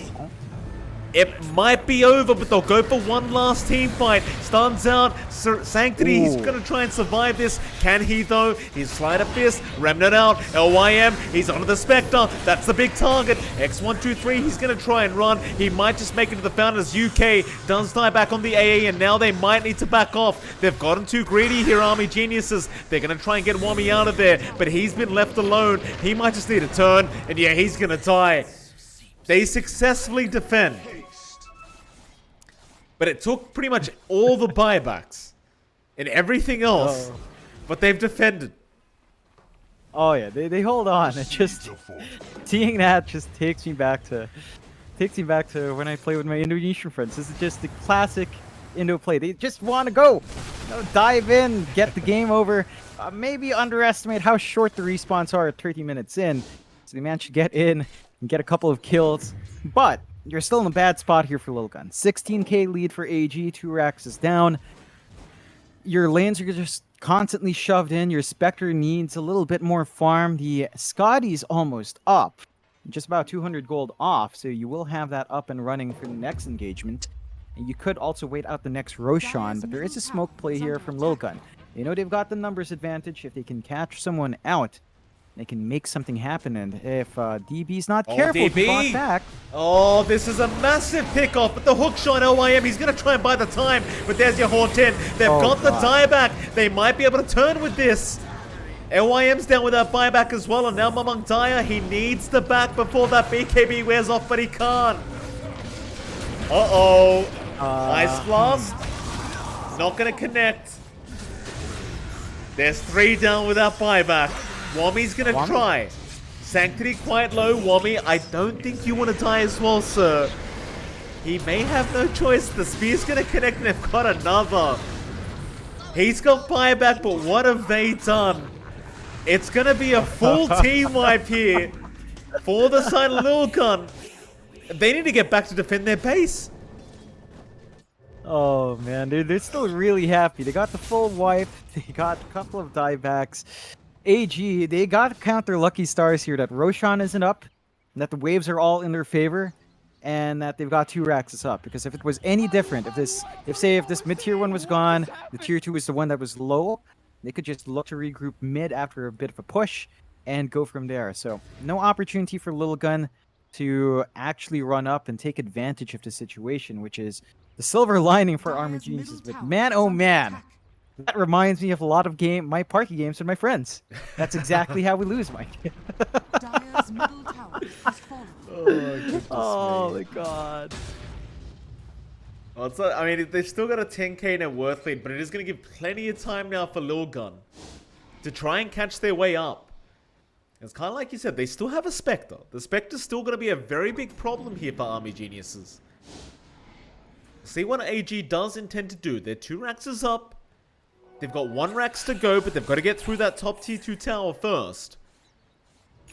it might be over, but they'll go for one last team fight. Stuns out. Sanctity, he's going to try and survive this. Can he, though? He's Sleight of Fist. Remnant out. LYM, he's onto the Spectre. That's the big target. X123, he's going to try and run. He might just make it to the Founders. UK does die back on the AA, and now they might need to back off. They've gotten too greedy here, Army Geniuses. They're going to try and get Wami out of there, but he's been left alone. He might just need a turn, and yeah, he's going to die. They successfully defend. But it took pretty much all the buybacks and everything else, but they've defended. Oh yeah, they hold on. It just seeing that just takes me back to when I play with my Indonesian friends. This is just the classic Indo play. They just want to go, dive in, get the game over. Maybe underestimate how short the respawns are at 30 minutes in. So they managed to get in and get a couple of kills, but you're still in a bad spot here for Lilgun. 16k lead for AG, 2 racks is down. Your lanes are just constantly shoved in. Your Spectre needs a little bit more farm. The Scotty's almost up. Just about 200 gold off, so you will have that up and running for the next engagement. And you could also wait out the next Roshan, but there is a smoke play here from Lilgun. They know they've got the numbers advantage. If they can catch someone out, they can make something happen. And if DB's not Oh, careful to DB. block back, Oh, this is a massive pickoff, but the hook shot LYM, he's going to try and buy the time, but there's your Haunt in. They've got the dieback. They might be able to turn with this. LYM's down with that buyback as well, and now Mamang Daya, he needs the back before that BKB wears off, but he can't. Uh-oh. Ice Blast. Not going to connect. There's 3 down with that buyback. Wami's going to try. Sanctity quite low. Wami, I don't think you want to die as well, sir. He may have no choice. The spear's going to connect, and they've got another. He's got buyback, but what have they done? It's going to be a full team wipe here for the side of Lilgun. They need to get back to defend their base. oh man, they're still really happy. They got the full wipe. They got a couple of diebacks. AG, they got counter lucky stars here that Roshan isn't up, and that the waves are all in their favor, and that they've got 2 Raxes up. Because if it was any different, if this mid-tier one was gone, the tier 2 is the one that was low, they could just look to regroup mid after a bit of a push and go from there. So no opportunity for Lilgun to actually run up and take advantage of the situation, which is the silver lining for Army Geniuses. But man, oh man, that reminds me of a lot of my party games with my friends. That's exactly how we lose, Mike. Dire's middle tower has fallen. Oh my god. Well, I mean, they've still got a 10k net worth lead, but it is going to give plenty of time now for Lilgun to try and catch their way up. It's kind of like you said, they still have a Spectre. The Spectre's still going to be a very big problem here for Army Geniuses. See what AG does intend to do. Their 2 Raxes up. They've got 1 Rax to go, but they've got to get through that top tier 2 tower first.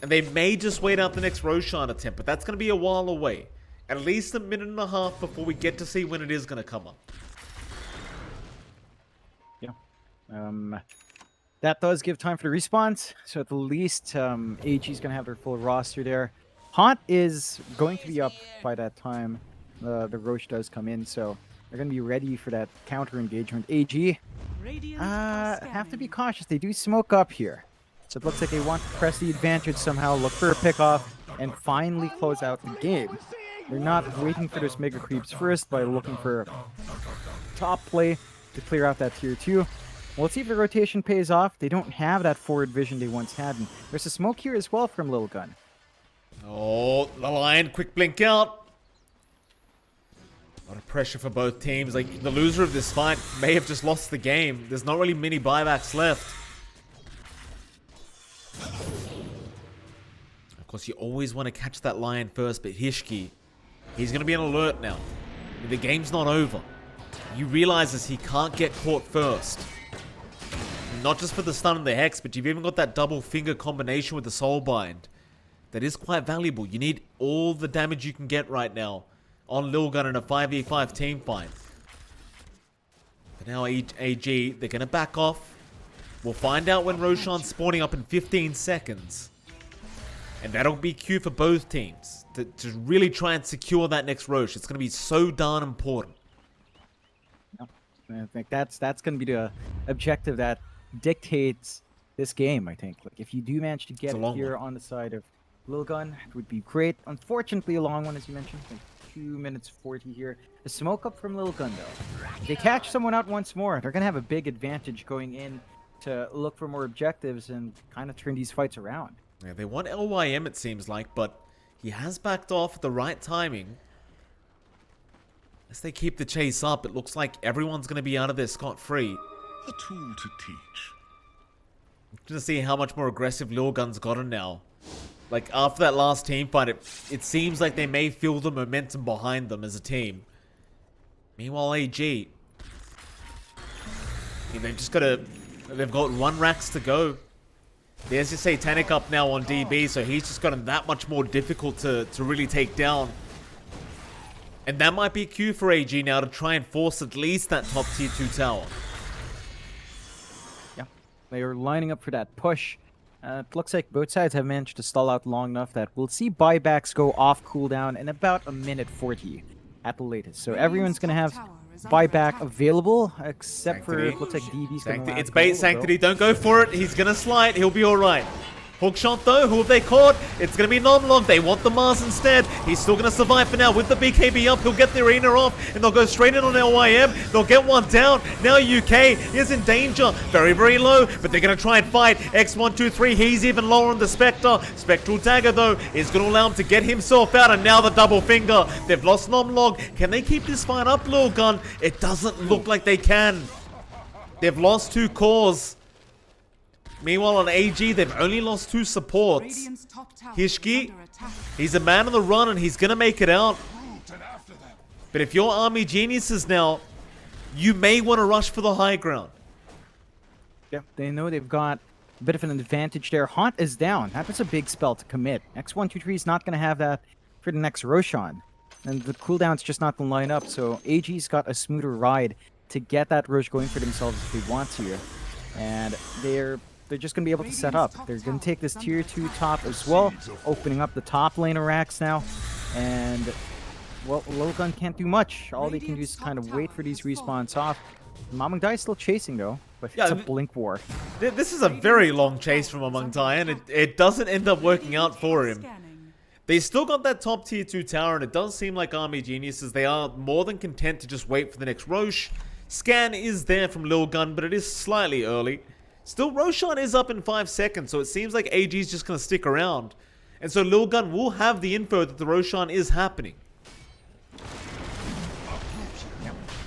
And they may just wait out the next Roshan attempt, but that's going to be a while away. At least a minute and a half before we get to see when it is going to come up. Yeah. That does give time for the response. So at the least, AG's going to have their full roster there. Haunt is going to be up by that time. The Roche does come in, so they're going to be ready for that counter engagement. AG Radiant are have to be scanning. cautious. They do smoke up here. So it looks like they want to press the advantage somehow, look for a pickoff, and finally close out the game. They're not waiting for those mega creeps first by looking for top play to clear out that tier 2. Well, let's see if the rotation pays off. They don't have that forward vision they once had. And there's a smoke here as well from Lilgun. Oh, the Lion, quick blink out. A lot of pressure for both teams. Like, the loser of this fight may have just lost the game. There's not really many buybacks left. Of course, you always want to catch that Lion first, but Hishki, he's going to be on alert now. The game's not over. He realizes he can't get caught first. Not just for the stun and the Hex, but you've even got that double finger combination with the Soulbind. That is quite valuable. You need all the damage you can get right now on Lilgun in a 5v5 team fight. But now AG, they're going to back off. We'll find out when Roshan's spawning up in 15 seconds. And that'll be Q for both teams to really try and secure that next Roche. It's going to be so darn important. I think that's going to be the objective that dictates this game, I think. Like, if you do manage to get it here on the side of Lilgun, it would be great. Unfortunately, a long one, as you mentioned. Like 2 minutes 40 here. A smoke up from Lilgun, though. If they catch someone out once more, they're going to have a big advantage going in to look for more objectives and kind of turn these fights around. Yeah, they want LYM, it seems like, but he has backed off at the right timing. As they keep the chase up, it looks like everyone's going to be out of there scot-free. A tool to teach. I'm going to see how much more aggressive Lilgun's gotten now. Like, after that last team fight, it seems like they may feel the momentum behind them as a team. Meanwhile, AG, they've got 1 Rax to go. There's your Satanic up now on DB, so he's just gotten that much more difficult to really take down. And that might be a cue for AG now to try and force at least that top tier 2 tower. Yeah, they are lining up for that push. It looks like both sides have managed to stall out long enough that we'll see buybacks go off cooldown in about a minute 40 at the latest. So everyone's going to have buyback available, except for it looks like DB's going to It's bait, Sanctity. Don't go for it. He's going to slide. He'll be all right. Hookshot though, who have they caught? It's going to be Nomlog. They want the Mars instead. He's still going to survive for now with the BKB up. He'll get the arena off and they'll go straight in on LYM. They'll get one down. Now UK is in danger. Very, very low, but they're going to try and fight. X123, he's even lower on the Spectre. Spectral Dagger though is going to allow him to get himself out, and now the double finger. They've lost Nomlog. Can they keep this fight up, Lilgun? It doesn't look like they can. They've lost 2 cores. Meanwhile, on AG, they've only lost 2 supports. Radiant's top tower Hishki, is under attack. he's a man on the run and he's going to make it out. But if you're Army Geniuses now, you may want to rush for the high ground. Yeah, they know they've got a bit of an advantage there. Haunt is down. That's a big spell to commit. X123 is not going to have that for the next Roshan. And the cooldown's just not going to line up, so AG's got a smoother ride to get that Rosh going for themselves if they want to. And they're just going to be able to set up. They're going to take this tier 2 top as well, opening up the top lane of Rax now. And, well, Lilgun can't do much. All they can do is kind of wait for these respawns off. Mamang Dai is still chasing, though, but it's a blink war. This is a very long chase from Among Dai, and it doesn't end up working out for him. They still got that top tier 2 tower, and it does seem like Army Geniuses, they are more than content to just wait for the next Rosh. Scan is there from Lilgun, but it is slightly early. Still, Roshan is up in 5 seconds, so it seems like AG is just going to stick around. And so Lilgun will have the info that the Roshan is happening.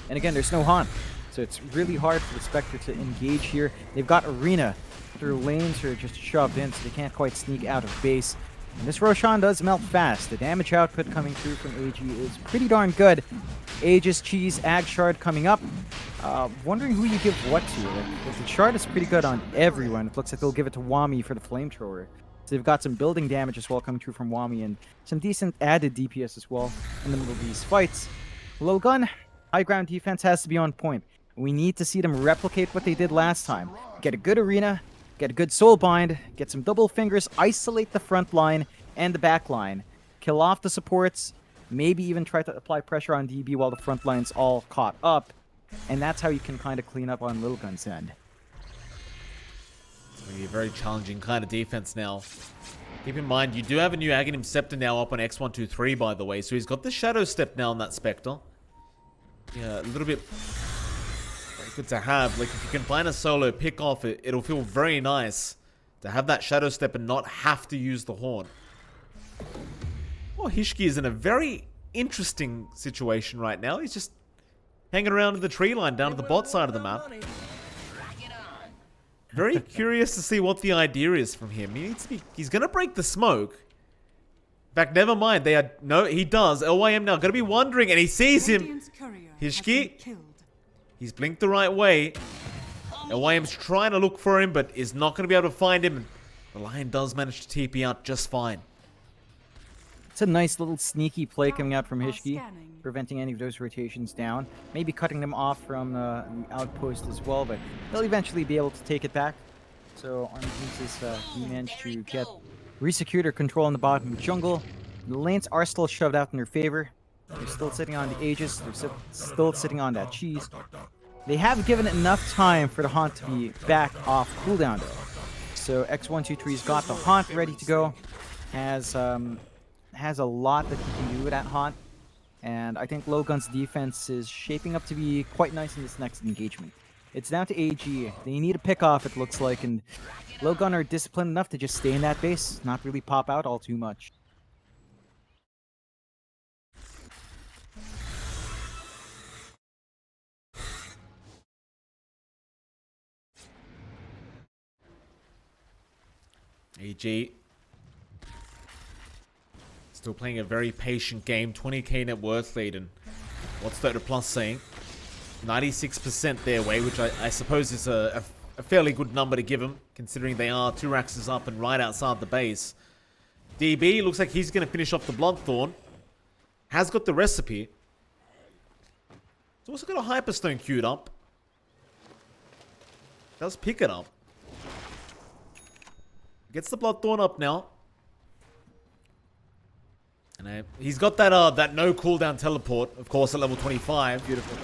And again, there's no Haunt, so it's really hard for the Spectre to engage here. They've got Arena. Their lanes are just shoved in, so they can't quite sneak out of base. And this Roshan does melt fast. The damage output coming through from AG is pretty darn good. Aegis, Cheese, Ag Shard coming up. Wondering who you give what to. The Shard is pretty good on everyone. It looks like they'll give it to Wami for the Flamethrower. So they've got some building damage as well coming through from Wami, and some decent added DPS as well in the middle of these fights. Lilgun, high ground defense has to be on point. We need to see them replicate what they did last time. Get a good arena, get a good soul bind, get some double fingers, isolate the front line and the back line, kill off the supports, maybe even try to apply pressure on DB while the front line's all caught up, and that's how you can kind of clean up on Lilgun's end. It's going to be a very challenging kind of defense now. Keep in mind, you do have a new Aghanim Scepter now up on X123, by the way, so he's got the Shadow Step now on that Spectre. Yeah, a little bit very good to have. Like, if you can find a solo pick off it, it'll feel very nice to have that Shadow Step and not have to use the Horn. Well, Hishki is in a very interesting situation right now. He's just hanging around in the tree line down at the bot side of the map. Very curious to see what the idea is from him. He's going to break the smoke. In fact, never mind. No, he does. LYM now going to be wondering, and he sees him. Hishki, he's blinked the right way. LYM's trying to look for him, but is not going to be able to find him. The Lion does manage to TP out just fine. It's a nice little sneaky play coming out from Hishki, preventing any of those rotations down. Maybe cutting them off from the outpost as well, but they'll eventually be able to take it back. So Army Geniuses managed to get resecured or control in the bottom of the jungle. The lanes are still shoved out in their favor. They're still sitting on the Aegis. They're still sitting on that cheese. They have given it enough time for the Haunt to be back off cooldown though. So X123's got the Haunt ready to go. Has a lot that he can do with that Haunt. And I think Lilgun's defense is shaping up to be quite nice in this next engagement. It's down to AG. They need a pick off, it looks like, and Lilgun are disciplined enough to just stay in that base, not really pop out all too much. AG still playing a very patient game. 20k net worth lead, and what's Dota Plus saying? 96% their way, which I suppose is a fairly good number to give them, considering they are 2 Raxes up and right outside the base. DB looks like he's going to finish off the Bloodthorn. Has got the recipe. He's also got a Hyperstone queued up. Does pick it up. Gets the Bloodthorn up now. And he's got that no cooldown teleport, of course, at level 25. Beautiful.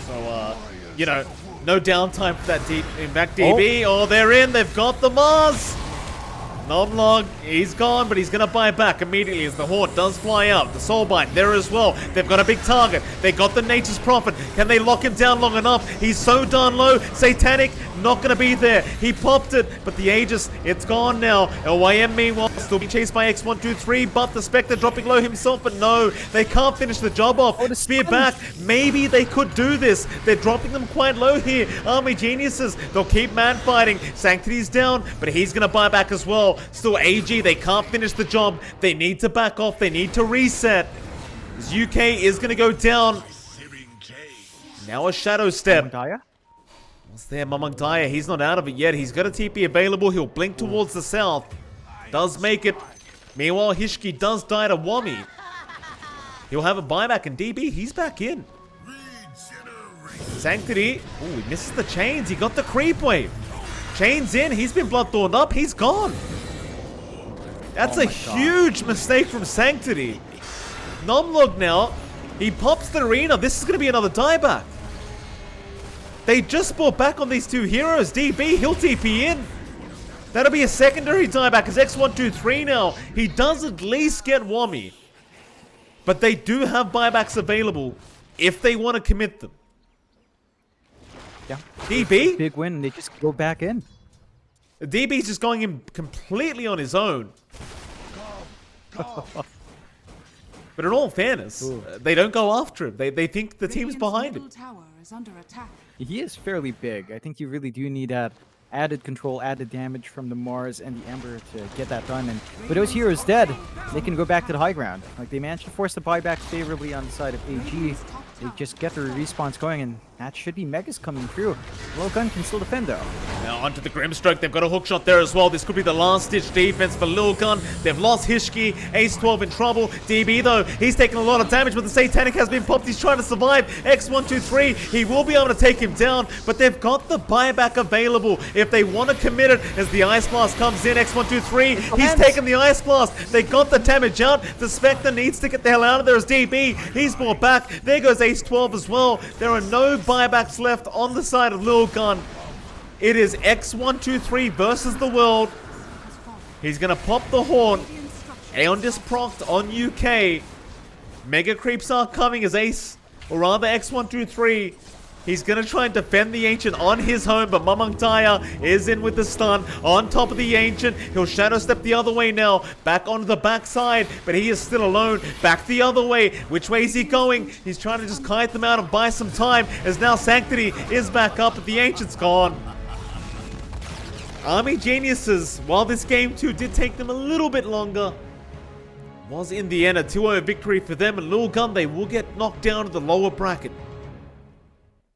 So, you know, no downtime for that deep impact DB. Oh, they're in. They've got the Mars. Nomlog, he's gone, but he's going to buy back immediately as the Horde does fly out. The Soulbite there as well. They've got a big target. They got the Nature's Prophet. Can they lock him down long enough? He's so darn low. Satanic, not going to be there. He popped it, but the Aegis, it's gone now. LYM, meanwhile, still being chased by X123, but the Spectre dropping low himself, but no, they can't finish the job off. Spear back. Maybe they could do this. They're dropping them quite low here. Army Geniuses, they'll keep man fighting. Sanctity's down, but he's going to buy back as well. Still AG, they can't finish the job. They need to back off. They need to reset. This UK is going to go down. Now a Shadow Step. What's there? Mamang Daya, he's not out of it yet. He's got a TP available. He'll blink towards the south. Does make it. Meanwhile, Hishki does die to Wami. He'll have a buyback, and DB, he's back in. Sanctity, oh, he misses the chains. He got the creep wave. Chains in, he's been bloodthorned up, he's gone. That's a huge mistake from Sanctity. Nomlog now, he pops the arena. This is going to be another dieback. They just brought back on these two heroes. DB, he'll TP in. That'll be a secondary dieback as X123 now. He does at least get Wami. But they do have buybacks available if they want to commit them. Yeah. DB? Big win. They just go back in. DB's just going in completely on his own. But in all fairness, they don't go after him. They think the team's behind him. Tower is under attack. He is fairly big. I think you really do need that added control, added damage from the Mars and the Ember to get that done. And with those heroes dead, they can go back to the high ground. Like, they managed to force the buyback favorably on the side of AG. They just get their respawns going, and that should be Megas coming through. Lilgun can still defend, though. Now onto the Grimstroke. They've got a hookshot there as well. This could be the last-ditch defense for Lilgun. They've lost Hishki. Ace-12 in trouble. DB, though, he's taking a lot of damage, but the Satanic has been popped. He's trying to survive. X123, he will be able to take him down, but they've got the buyback available if they want to commit it as the Ice Blast comes in. X123, he's taken the Ice Blast. They got the damage out. The Spectre needs to get the hell out of there as DB. He's brought back. There goes Ace-12 as well. There are no buybacks left on the side of Lilgun. It is X123 versus the world. He's going to pop the horn. Aeon disprocced on UK. Mega creeps are coming as Ace, or rather X123. He's going to try and defend the Ancient on his home, but Mamang Daya is in with the stun on top of the Ancient. He'll Shadow Step the other way now, back onto the backside, but he is still alone. Back the other way. Which way is he going? He's trying to just kite them out and buy some time, as now Sanctity is back up, but the Ancient's gone. Army Geniuses, while this game too did take them a little bit longer, was in the end a 2-0 victory for them, and Lilgun, they will get knocked down to the lower bracket.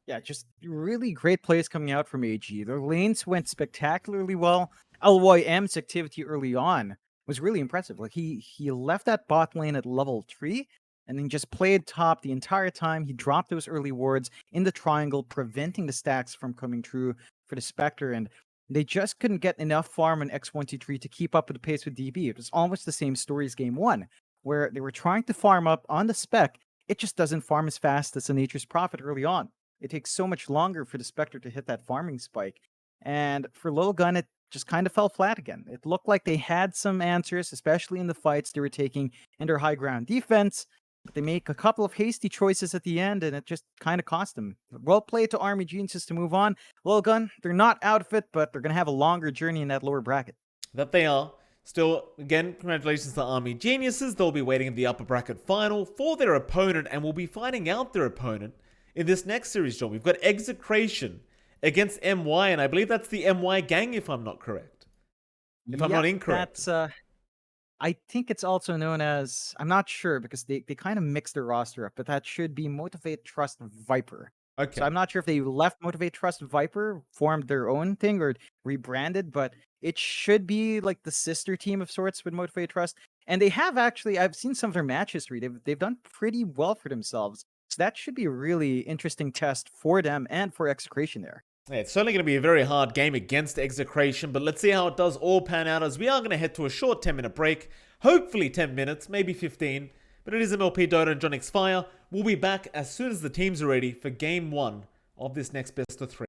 Yeah, just really great plays coming out from AG. Their lanes went spectacularly well. LYM's activity early on was really impressive. Like, he left that bot lane at level 3 and then just played top the entire time. He dropped those early wards in the triangle, preventing the stacks from coming through for the Spectre, and they just couldn't get enough farm on X123 to keep up with the pace with DB. It was almost the same story as game 1, where they were trying to farm up on the Spec. It just doesn't farm as fast as the Nature's Prophet early on. It takes so much longer for the Spectre to hit that farming spike. And for Lilgun, it just kind of fell flat again. It looked like they had some answers, especially in the fights they were taking in their high ground defense. But they make a couple of hasty choices at the end, and it just kind of cost them. Well played to Army Geniuses to move on. Lilgun, they're not out of it, but they're going to have a longer journey in that lower bracket. That they are. Still, again, congratulations to Army Geniuses. They'll be waiting in the upper bracket final for their opponent, and we'll be finding out their opponent in this next series, John. We've got Execration against MY, and I believe that's the MY gang, if I'm not correct. If I'm not incorrect. That's, I think it's also known as, I'm not sure, because they kind of mixed their roster up, but that should be Motivate Trust Viper. Okay. So I'm not sure if they left Motivate Trust Viper, formed their own thing, or rebranded, but it should be like the sister team of sorts with Motivate Trust. And they have actually, I've seen some of their match history. They've done pretty well for themselves. So that should be a really interesting test for them and for Execration there. Yeah, it's certainly going to be a very hard game against Execration, but let's see how it does all pan out, as we are going to head to a short 10-minute break. Hopefully 10 minutes, maybe 15. But it is MLP Dota and JohnXFire. We'll be back as soon as the teams are ready for Game 1 of this next best of 3.